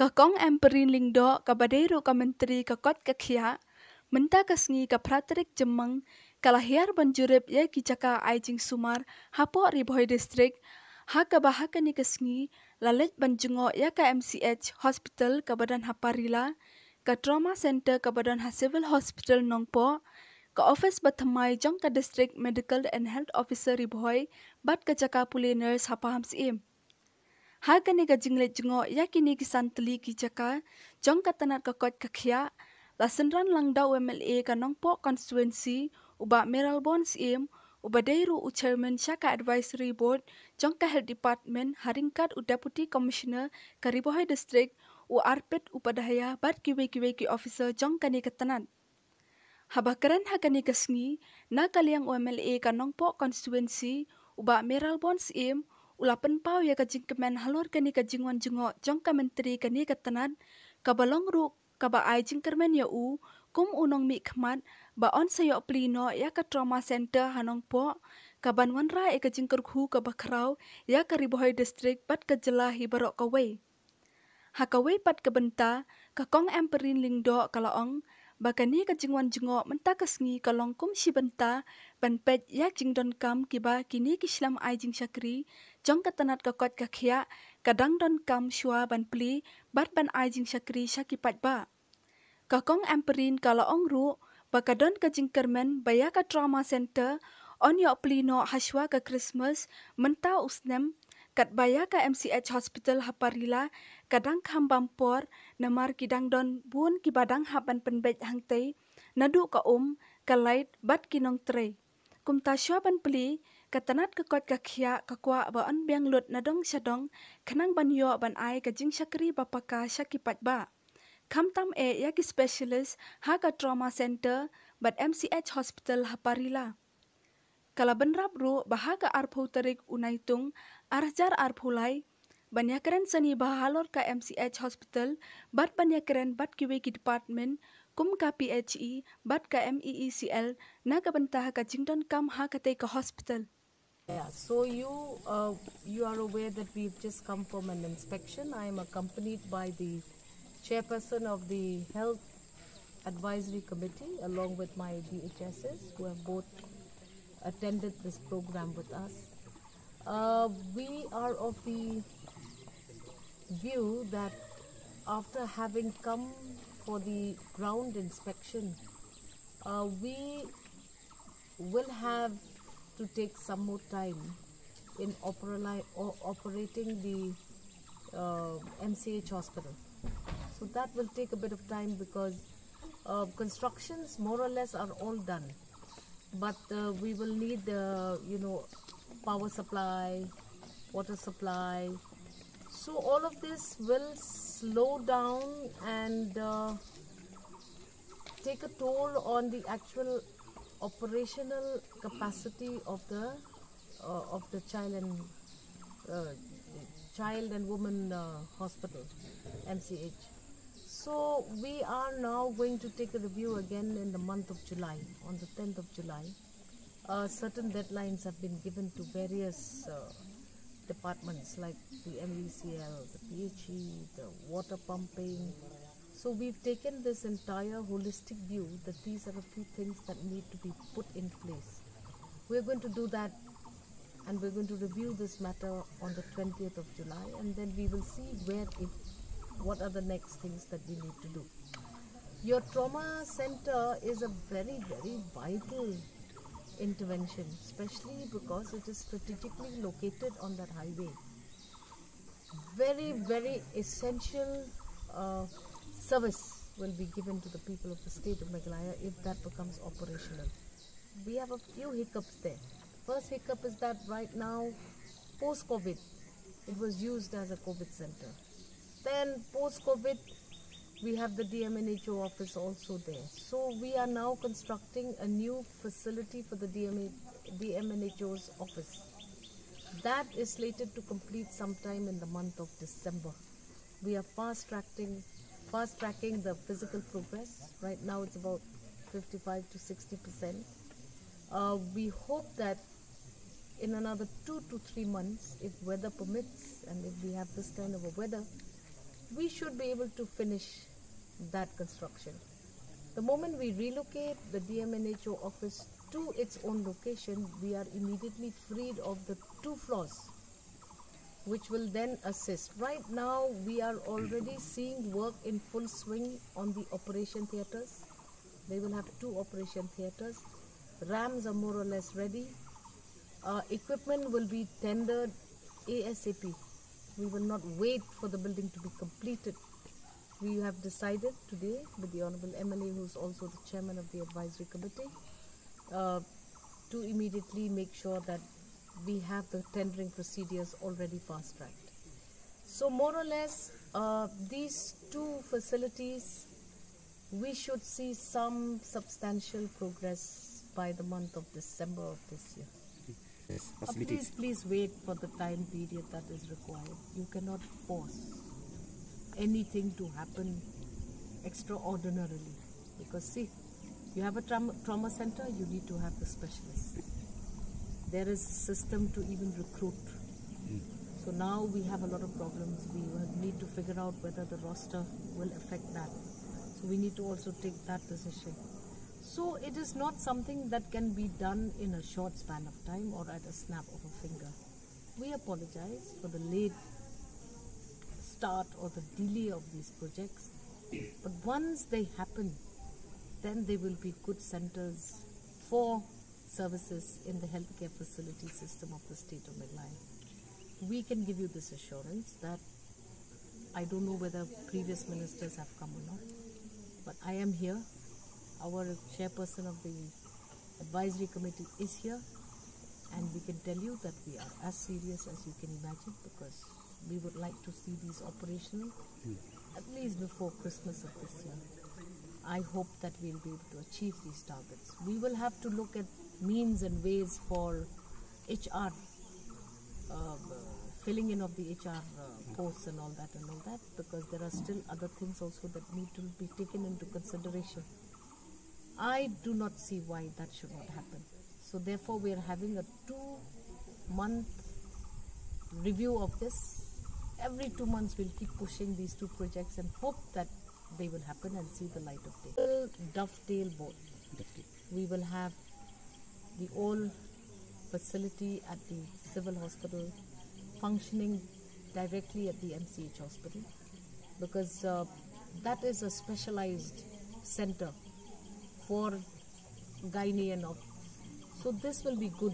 Kakong Ampareen lingdo kabadero ka menteri kakot kakhia menta kasngi ka pratrik jemang kalahir banjurip ya kijaka aijing sumar hapo riboy district ha kabahakani kasngi lalet banjungo ya ka MCH hospital kabadan haparila ka trauma center kabadan ha civil hospital nongpo ka office bathamai jong ka district medical and health officer riboy bat kajaka puli nurse hapaham sim Hakani ka jinglet jingo yakini kisan teli ki jaka jong katanat kakot kakhia la senran langda MLA kanongpo constituency uba Meral Bonds im uba deiru u chairman Shaka Advisory Board jong ka health department haringkat u deputy commissioner karibohai district u arpet upadahaya bat kiwe ki officer jong kani katanat Haba keren hakani kasngi na kaliang MLA kanongpo constituency uba Meral Bonds im ulapan pau ya kajing kemen halor kani kajingwan jengo jong ka menteri kani katanat kabalong ru kaba ai jing kermen ya kum unong mi khmat ba on sayo plino ya ka trauma center hanong po kaban wanra e kajing kerhu ka bakrau ya ka ribohoi district bat ka jela hibarok kawai hakawai pat kabenta ka kong Ampareen lingdo kalaong bakani ka jingwan jingo menta kasngi kalong kum shibenta panpet yak jing Donkam kiba kini kislam ai jing shakri jong katanat kakot kakhia kadang Donkam shua ban pli bat ban ai jing shakri shakipat ba kakong Ampareen kalaong ru bakadon ka jing kermen baya ka trauma center on yo plino hashwa ka Christmas menta usnem kat baya ka MCH hospital haparila kadang kambampor namar kidang don bun kibadang haban penbej hangtei nadu ka kalait bat kinong tre kumta syaban peli katanat kakot kakhia kakwa ba on biang lut nadong syadong kanang banyo ban ai ka jing syakri bapaka syakipat ba kamtam yaki specialist ha ka trauma center bat MCH hospital haparila Kala benrap ru bahaga arpau tarik unaitung arjar arpulai banyakren sani bahalor ka MCH hospital bat banyakren bat kiwe ki department kum ka PHE bat ka MEECL na ka bentah ka jingdon kam ha ka ka hospital. Yeah, so you are aware that we've just come from an inspection. I am accompanied by the chairperson of the Health Advisory Committee along with my DHSs who have both attended this program with us. We are of the view that after having come for the ground inspection, we will have to take some more time in operating the MCH hospital. So that will take a bit of time because constructions more or less are all done. But we will need power supply, water supply. So all of this will slow down and take a toll on the actual operational capacity of the child and woman hospital, MCH. So we are now going to take a review again in the month of July, on the 10th of July. Certain deadlines have been given to various departments like the MECL, the PHE, the water pumping. So we've taken this entire holistic view that these are a few things that need to be put in place. We're going to do that and we're going to review this matter on the 20th of July and then we will see what are the next things that we need to do. Your trauma center is a very, very vital intervention, especially because it is strategically located on that highway. Very, very essential service will be given to the people of the state of Meghalaya if that becomes operational. We have a few hiccups there. First hiccup is that right now, post-COVID, it was used as a COVID center. Then post-COVID, we have the DMNHO office also there. So we are now constructing a new facility for the DMNHO's office. That is slated to complete sometime in the month of December. We are fast-tracking the physical progress. Right now it's about 55 to 60%. We hope that in another 2 to 3 months, if weather permits and if we have this kind of a weather, we should be able to finish that construction. The moment we relocate the DMNHO office to its own location, we are immediately freed of the 2 floors, which will then assist. Right now, we are already seeing work in full swing on the operation theatres. They will have 2 operation theatres. RAMs are more or less ready. Equipment will be tendered ASAP. We will not wait for the building to be completed. We have decided today with the Honorable MLA, who is also the chairman of the advisory committee, to immediately make sure that we have the tendering procedures already fast-tracked. So more or less, these 2 facilities, we should see some substantial progress by the month of December of this year. Please wait for the time period that is required. You cannot force anything to happen extraordinarily, because see, you have a trauma center, you need to have the specialists. There is a system to even recruit. So now we have a lot of problems. We need to figure out whether the roster will affect that. So we need to also take that decision. So it is not something that can be done in a short span of time or at a snap of a finger. We apologize for the late start or the delay of these projects. But once they happen, then they will be good centers for services in the healthcare facility system of the state of Meghalaya. We can give you this assurance that I don't know whether previous ministers have come or not, but I am here. Our chairperson of the advisory committee is here, and we can tell you that we are as serious as you can imagine, because we would like to see these operational at least before Christmas of this year. I hope that we'll be able to achieve these targets. We will have to look at means and ways for HR, filling in of the HR posts and all that, because there are still other things also that need to be taken into consideration. I do not see why that should not happen. So therefore we are having a 2-month review of this. Every 2 months we'll keep pushing these 2 projects and hope that they will happen and see the light of day. Dovetail both. We will have the old facility at the civil hospital functioning directly at the MCH hospital, because that is a specialized center for gynae and all. So this will be good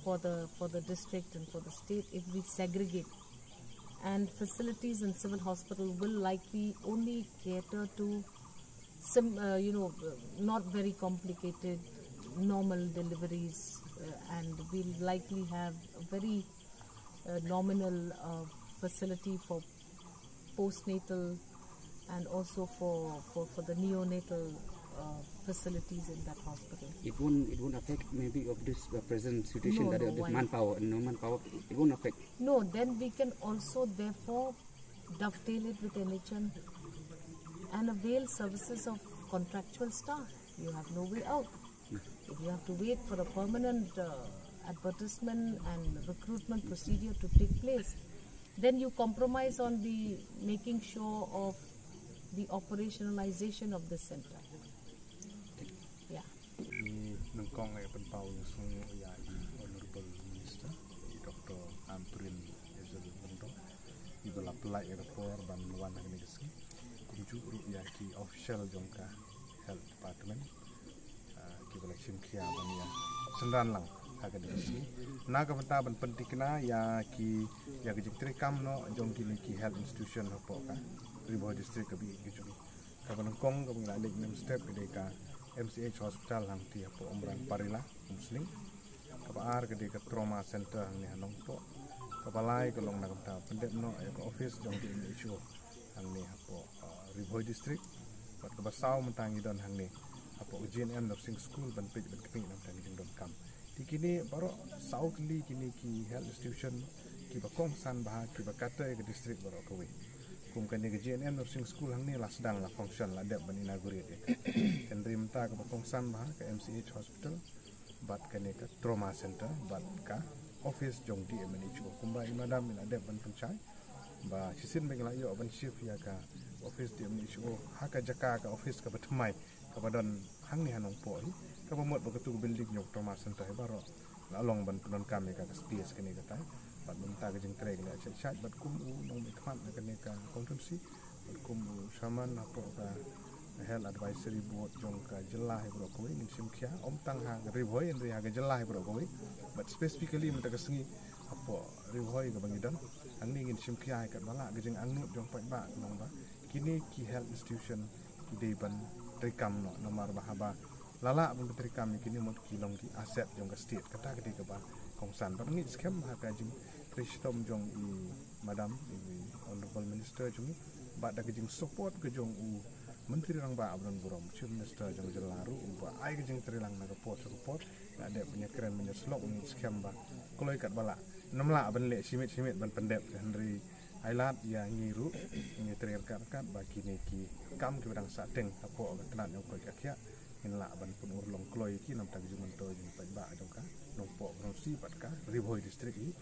for the district and for the state if we segregate. And facilities in civil hospital will likely only cater to not very complicated normal deliveries, and we'll likely have a very nominal facility for postnatal and also for the neonatal facilities in that hospital. It won't affect maybe of this present situation, No, that no, this why? manpower and no manpower. It won't affect. No, then we can also therefore dovetail it with NHM and avail services of contractual staff. You have no way out. If you have to wait for a permanent advertisement and recruitment procedure to take place, then you compromise on the making sure of the operationalization of this center. Yeah. Nengkong ay penpau semua ya Honorable Minister Dr. Ampareen Ibu apply report ban wan ni geski kunju ya ki official jongka health department ki election kia ban ya sendan lang agak geski naga benta ban pentikna ya ki ya gejek kam no jong ki health institution hopo ka ribo district kabi gitu ka ban kong ka ngalik nem step ka MCH hospital hang ti hopo omran parila muslim ka ar ke ka trauma center hang ni hanong po kapalai ke long nakam ta pendek no ke office jong di issue hang ni hapo Riboy district pat ke basau mentangi don hang ni hapo GNM nursing school ban pej ban keping nam tangi Donkam di kini baru sau kali kini ki health institution ki bakong san bah ki bakata ke district baru kowe kum kan ke GNM nursing school hang ni lah sedang lah function lah dep ban inaugurate kan rimta ke bakong san bah ke MCH hospital bat kan ke trauma center bat ka office jong di MNHO kumba imadam ina dep ban pencai ba sisin bengla yo ban shift ya ka office di MHO haka jaka ka office ka batmai ka badan hang ni hanong po ka bamot ba tu building yok to masan ta baro la long ban punon kami ka space kini ka tai bat minta ka jing trek la chat bat kum u nong mi khmat ka ne ka kontumsi bat kum u saman apo ka health advisory board jong ka jelah bro ko ni sim khia om tang ha rivoi en ria ka jelah bro ko but specifically minta ka sengi apo rivoi ka bangidan ang ni ngin sim khia ka bala ka jing ang nut jong pa ba nong ba kini ki health institution ki deban trikam no nomar bahaba lala bun trikam kini mot kilong ki aset jong ka state kata ka di ka ba kongsan ba ni scam ha ka jing kristom jong i madam i honorable minister jong ba da ka jing support ka jong u menteri rang ba abron burom chief minister jong jelaru ba ai ka jing trilang na report ada punya keren punya slok ni scam ba koloi kat bala namla ban le simit ban pendep henry ailat ya ngiru ni triarkat ba kini ki kam ki bang sateng apo ka tenan yang koi kakya inla ban pun urlong kloi ki nam tag juman to jing pa ba jong ka nompo si pat ka riboi district ni